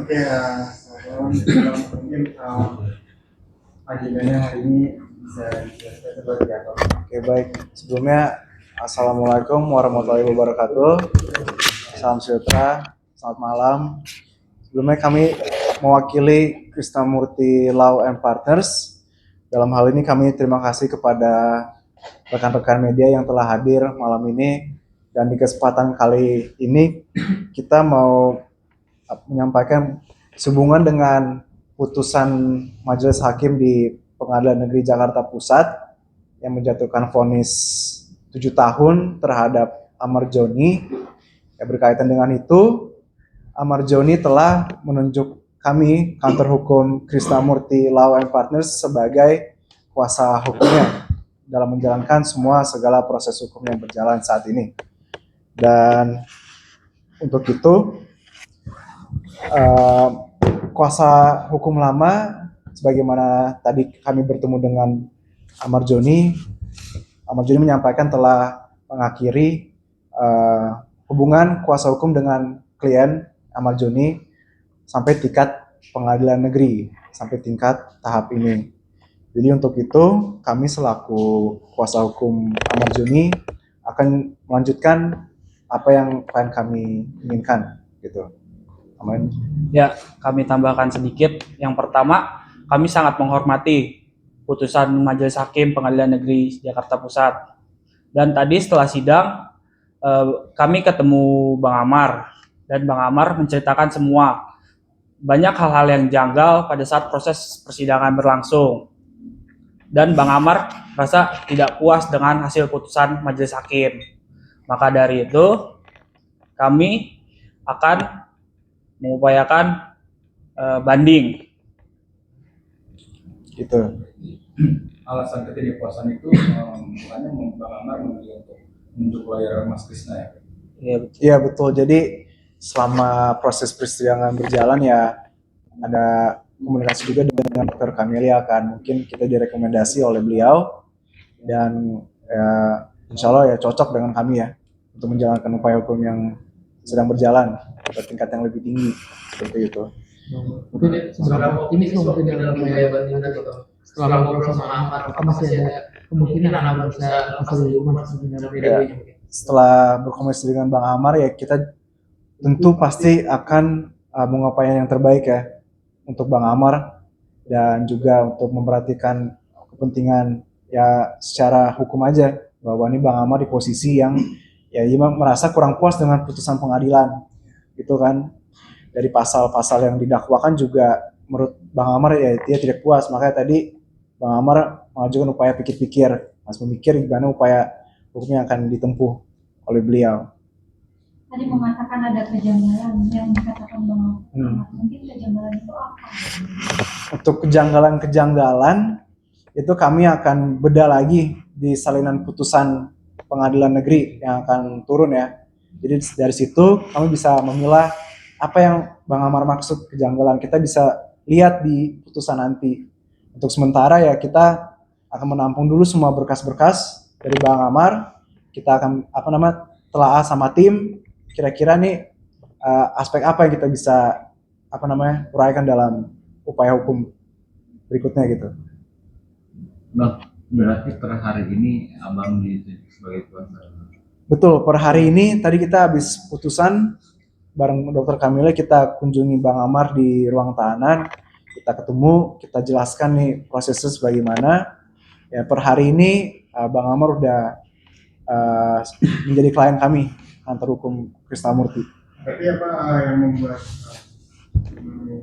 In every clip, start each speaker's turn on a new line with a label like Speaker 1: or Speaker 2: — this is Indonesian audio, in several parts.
Speaker 1: Oke, mungkin agendanya hari ini bisa dijelaskan seperti apa? Oke, baik. Sebelumnya, Assalamualaikum warahmatullahi wabarakatuh. Salam sejahtera, selamat malam. Sebelumnya kami mewakili Krishnamurti Law and Partners. Dalam hal ini kami terima kasih kepada rekan-rekan media yang telah hadir malam ini. Dan di kesempatan kali ini kita mau menyampaikan sehubungan dengan putusan Majelis Hakim di Pengadilan Negeri Jakarta Pusat yang menjatuhkan vonis 7 tahun terhadap Amar Joni. Ya, berkaitan dengan itu, Amar Joni telah menunjuk kami, kantor hukum Krishnamurti Law and Partners, sebagai kuasa hukumnya dalam menjalankan semua segala proses hukum yang berjalan saat ini. Dan untuk itu, kuasa hukum lama, sebagaimana tadi kami bertemu dengan Amar Joni menyampaikan telah mengakhiri hubungan kuasa hukum dengan klien Amar Joni sampai tingkat pengadilan negeri, sampai tingkat tahap ini. Jadi untuk itu kami selaku kuasa hukum Amar Joni akan melanjutkan apa yang klien kami inginkan, gitu. Amin.
Speaker 2: Ya, kami tambahkan sedikit. Yang pertama, kami sangat menghormati putusan Majelis Hakim Pengadilan Negeri Jakarta Pusat. Dan tadi setelah sidang, kami ketemu Bang Amar. Dan Bang Amar menceritakan semua. Banyak hal-hal yang janggal pada saat proses persidangan berlangsung. Dan Bang Amar merasa tidak puas dengan hasil putusan Majelis Hakim. Maka dari itu, kami akan mengupayakan banding.
Speaker 1: Gitu.
Speaker 3: Alasan ketidakpuasan itu makanya Bang Amar memilih untuk menunjuk lawyer Mas Krishna ya?
Speaker 1: Iya betul. Jadi selama proses persidangan berjalan ya ada komunikasi juga dengan Dr. Camelia kan. Mungkin kita direkomendasi oleh beliau dan insya Allah ya cocok dengan kami ya untuk menjalankan upaya hukum yang sedang berjalan pada tingkat yang lebih tinggi seperti itu.
Speaker 4: Mungkin seberapa optimis mungkin dalam upaya banding nanti setelah ngobrol sama Amar, apa masih ada kemungkinan Amar bisa pasal hukuman sebenarnya beda-beda?
Speaker 1: Setelah berkomunikasi dengan Bang Amar ya kita tentu pasti akan mengupayakan yang terbaik ya untuk Bang Amar dan juga untuk memperhatikan kepentingan ya secara hukum aja, bahwa ini Bang Amar di posisi yang ya dia merasa kurang puas dengan putusan pengadilan gitu kan. Dari pasal-pasal yang didakwakan juga menurut Bang Amar ya dia tidak puas, makanya tadi Bang Amar mengajukan upaya pikir-pikir, harus memikir gimana upaya hukum yang akan ditempuh oleh beliau.
Speaker 5: Tadi mengatakan ada kejanggalan yang dikatakan Bang Amar, mungkin kejanggalan itu apa?
Speaker 1: Untuk kejanggalan-kejanggalan itu kami akan bedah lagi di salinan putusan pengadilan negeri yang akan turun ya. Jadi dari situ kami bisa memilah apa yang Bang Amar maksud kejanggalan, kita bisa lihat di putusan nanti. Untuk sementara ya kita akan menampung dulu semua berkas-berkas dari Bang Amar. Kita akan telaah sama tim kira-kira nih aspek apa yang kita bisa uraikan dalam upaya hukum berikutnya gitu.
Speaker 3: Bang, berarti per hari ini Abang sebagai kuasa?
Speaker 1: Betul, per hari ini tadi kita habis putusan bareng Dr. Camilla, kita kunjungi Bang Amar di ruang tahanan, kita ketemu, kita jelaskan nih prosesnya sebagaimana. Ya per hari ini Bang Amar udah menjadi klien kami, kantor hukum Krishnamurti. Tapi apa yang membuat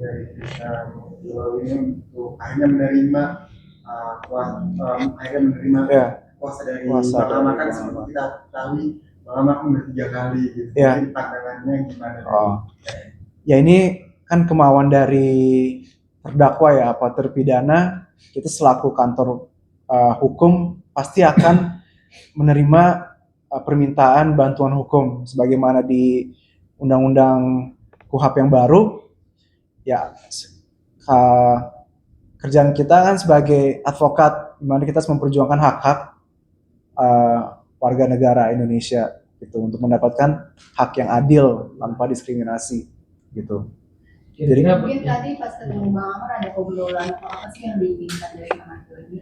Speaker 1: dari Krishnamurti ini untuk akhirnya menerima kuasa dari Bang Amar? Kan seperti kita ketahui Bang Amar kan udah 3 kali gitu. Ya. Jadi pandangannya gimana? Ya ini kan kemauan dari terdakwa ya, apa terpidana, kita selaku kantor hukum pasti akan menerima permintaan bantuan hukum sebagaimana di Undang-Undang KUHP yang baru. Ya kerjaan kita kan sebagai advokat, di mana kita harus memperjuangkan hak-hak warga negara Indonesia gitu untuk mendapatkan hak yang adil tanpa diskriminasi gitu. Jadi
Speaker 6: Mungkin tadi pas ketemu Bang Amar ada obrolan apa sih yang diinginkan dari Bang Amar ini?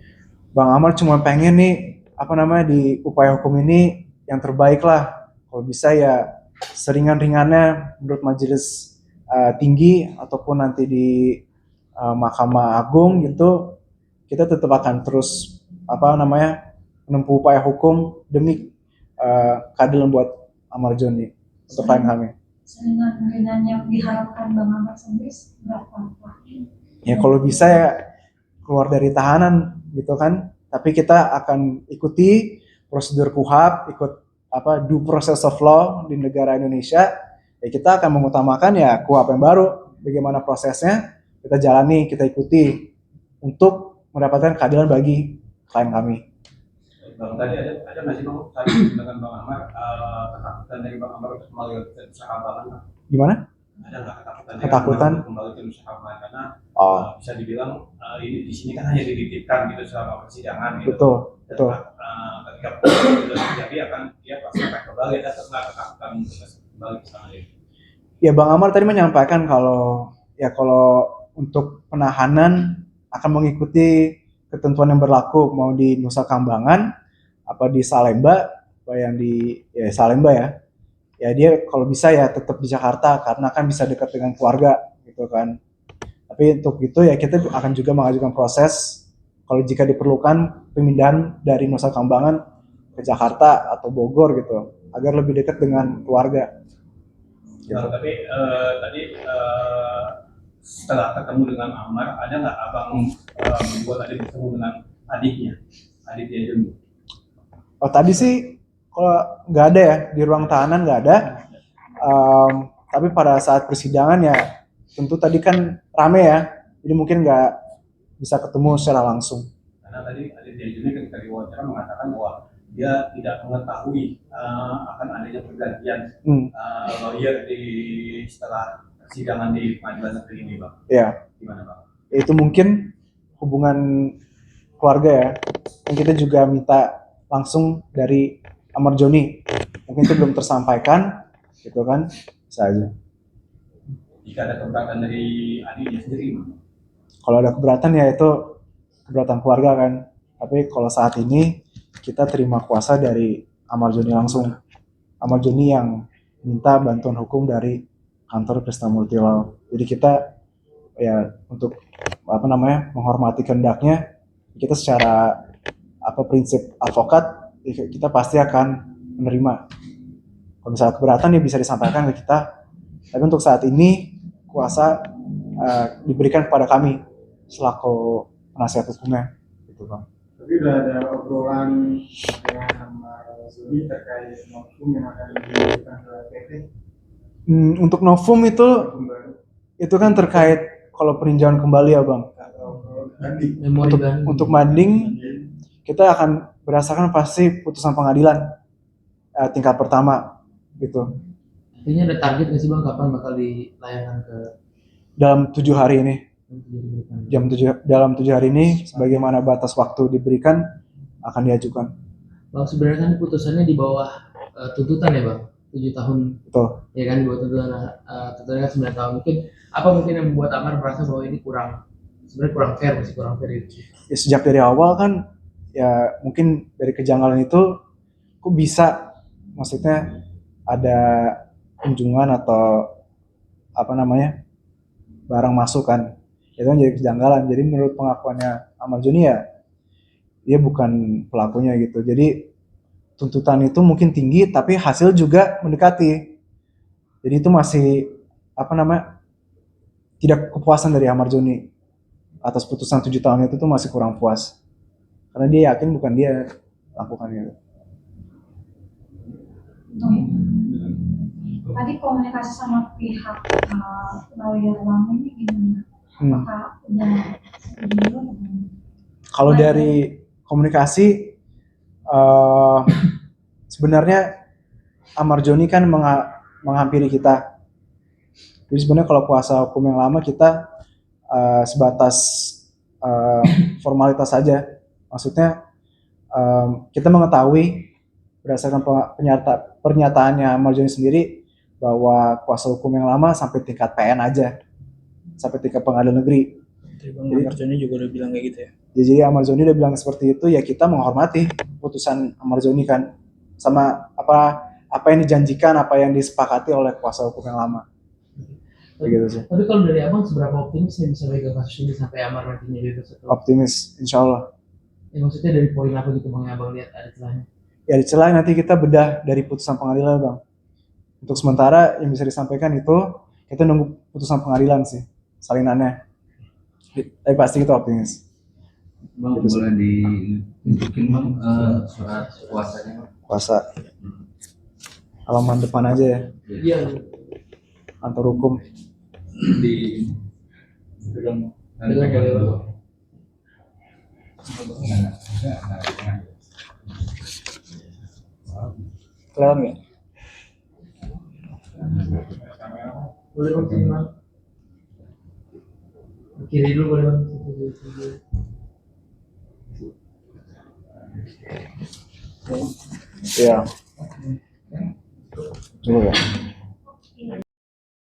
Speaker 1: Bang Amar cuma pengen nih di upaya hukum ini yang terbaik lah. Kalau bisa ya seringan-ringannya menurut majelis tinggi ataupun nanti di Mahkamah Agung gitu, kita tetap akan terus menempuh upaya hukum demi keadilan buat Amar Joni untuk klien kami.
Speaker 5: Seringan-ringan yang diharapkan Bang Amar sendiri berapa?
Speaker 1: Ya kalau bisa ya keluar dari tahanan gitu kan, tapi kita akan ikuti prosedur KUHAP, ikut due process of law di negara Indonesia. Ya kita akan mengutamakan ya KUHAP yang baru, bagaimana prosesnya kita jalani, kita ikuti untuk mendapatkan keadilan bagi klien kami.
Speaker 3: Bang, tadi ada nggak sih Bang tadi dengan Bang Amar ketakutan dari Bang Amar untuk kembali ke Nusa Kambangan?
Speaker 1: Gimana?
Speaker 3: Ada nggak ketakutan?
Speaker 1: Ketakutan?
Speaker 3: Untuk kembali ke Nusa Kambangan karena bisa dibilang ini di sini kan hanya dititipkan gitu selama persidangan gitu.
Speaker 1: Betul.
Speaker 3: Ketika sudah terjadi akan dia pasti akan kembali, ada nggak ketakutan untuk kembali ke sana itu?
Speaker 1: Ya Bang Amar tadi menyampaikan kalau untuk penahanan akan mengikuti ketentuan yang berlaku mau di Nusa Kambangan apa di Salemba, apa yang di Salemba ya dia kalau bisa ya tetap di Jakarta karena kan bisa dekat dengan keluarga gitu kan. Tapi untuk itu ya kita akan juga mengajukan proses kalau jika diperlukan pemindahan dari Nusa Kambangan ke Jakarta atau Bogor gitu agar lebih dekat dengan keluarga.
Speaker 3: Gitu. Tapi tadi setelah ketemu dengan Amar, ada nggak abang membuat tadi bertemu dengan adiknya Joni?
Speaker 1: Oh tadi sih kalau nggak ada ya di ruang tahanan nggak ada. Tapi pada saat persidangan ya tentu tadi kan rame ya, jadi mungkin nggak bisa ketemu secara langsung.
Speaker 3: Karena tadi Joni ketika diwawancara mengatakan bahwa dia tidak mengetahui akan adanya pergantian lawyer setelah persidangan di pengadilan negeri ini, Bang.
Speaker 1: Ya.
Speaker 3: Gimana, Bang?
Speaker 1: Itu mungkin hubungan keluarga ya. Dan kita juga minta langsung dari Amar Joni. Mungkin itu belum tersampaikan, gitu kan? Bisa aja.
Speaker 3: Jika ada keberatan dari adiknya sendiri, Bang?
Speaker 1: Kalau ada keberatan ya itu keberatan keluarga kan. Tapi kalau saat ini kita terima kuasa dari Amar Joni langsung. Amar Joni yang minta bantuan hukum dari kantor Krishnamurti Law. Jadi kita ya untuk menghormati kehendaknya, kita secara prinsip advokat kita pasti akan menerima. Kalau misalnya keberatan ya bisa disampaikan ke kita. Tapi untuk saat ini kuasa diberikan kepada kami selaku penasihat hukumnya, gitu Bang.
Speaker 7: Tapi udah ada obrolan dengan Amar Joni terkait novum yang akan diberikan ke PT.
Speaker 1: Untuk novum itu kan terkait kalau peninjauan kembali ya Bang. Untuk banding kita akan berdasarkan pasti putusan pengadilan tingkat pertama gitu.
Speaker 4: Artinya ada target nggak sih Bang kapan bakal dilayangkan ke
Speaker 1: dalam 7 hari ini? Dalam 7 hari ini sebagaimana batas waktu diberikan akan diajukan.
Speaker 4: Bang sebenarnya kan putusannya di bawah tuntutan ya Bang, 7 tahun.
Speaker 1: Betul.
Speaker 4: Ya kan di bawah tuntutannya kan 9 tahun. Mungkin yang membuat Amar merasa bahwa ini sebenarnya kurang fair itu.
Speaker 1: Ya sejak dari awal kan ya mungkin dari kejanggalan itu kok bisa maksudnya ada kunjungan atau barang masuk kan. Itu kan jadi kejanggalan. Jadi menurut pengakuannya Amar Joni ya dia bukan pelakunya gitu. Jadi tuntutan itu mungkin tinggi tapi hasil juga mendekati. Jadi itu masih tidak kepuasan dari Amar Joni atas putusan 7 tahun itu tuh masih kurang puas. Karena dia yakin bukan dia lakukannya.
Speaker 5: Tadi komunikasi sama pihak lawyer lama ini gimana? Apakah udah dulu?
Speaker 1: Kalau dari komunikasi sebenarnya Amar Joni kan menghampiri kita. Jadi sebenarnya kalau kuasa hukum yang lama kita sebatas formalitas saja. Maksudnya kita mengetahui berdasarkan pernyataannya Amar Joni sendiri bahwa kuasa hukum yang lama sampai tingkat PN aja. sampai tingkat pengadilan negeri.
Speaker 2: Bang Amar Zoni juga udah bilang kayak gitu ya.
Speaker 1: Jadi Amar Zoni udah bilang seperti itu, ya kita menghormati putusan Amar Zoni kan, sama apa yang dijanjikan, apa yang disepakati oleh kuasa hukum yang lama. Begitu sih.
Speaker 4: Tapi kalau dari abang seberapa optimis ya bisa pegang kasus ini sampai Amar nantinya bebas atau?
Speaker 1: Optimis, insya Allah.
Speaker 4: Ya, maksudnya dari poin apa gitu bang yang abang lihat ada celahnya?
Speaker 1: Ya dicelah nanti kita bedah dari putusan pengadilan bang. Untuk sementara yang bisa disampaikan itu kita nunggu putusan pengadilan sih, salinannya. Tapi pasti kita optimis.
Speaker 8: Bang, boleh ditunjukin bang surat kuasanya bang?
Speaker 1: Kuasa halaman depan aja ya,
Speaker 4: Iya.
Speaker 1: kantor hukum.
Speaker 8: Di
Speaker 4: Dengan boleh.
Speaker 2: Kelihatan nggak?
Speaker 4: Boleh bang sini bang. Kiri dulu boleh bang.
Speaker 1: Iya. Coba ya.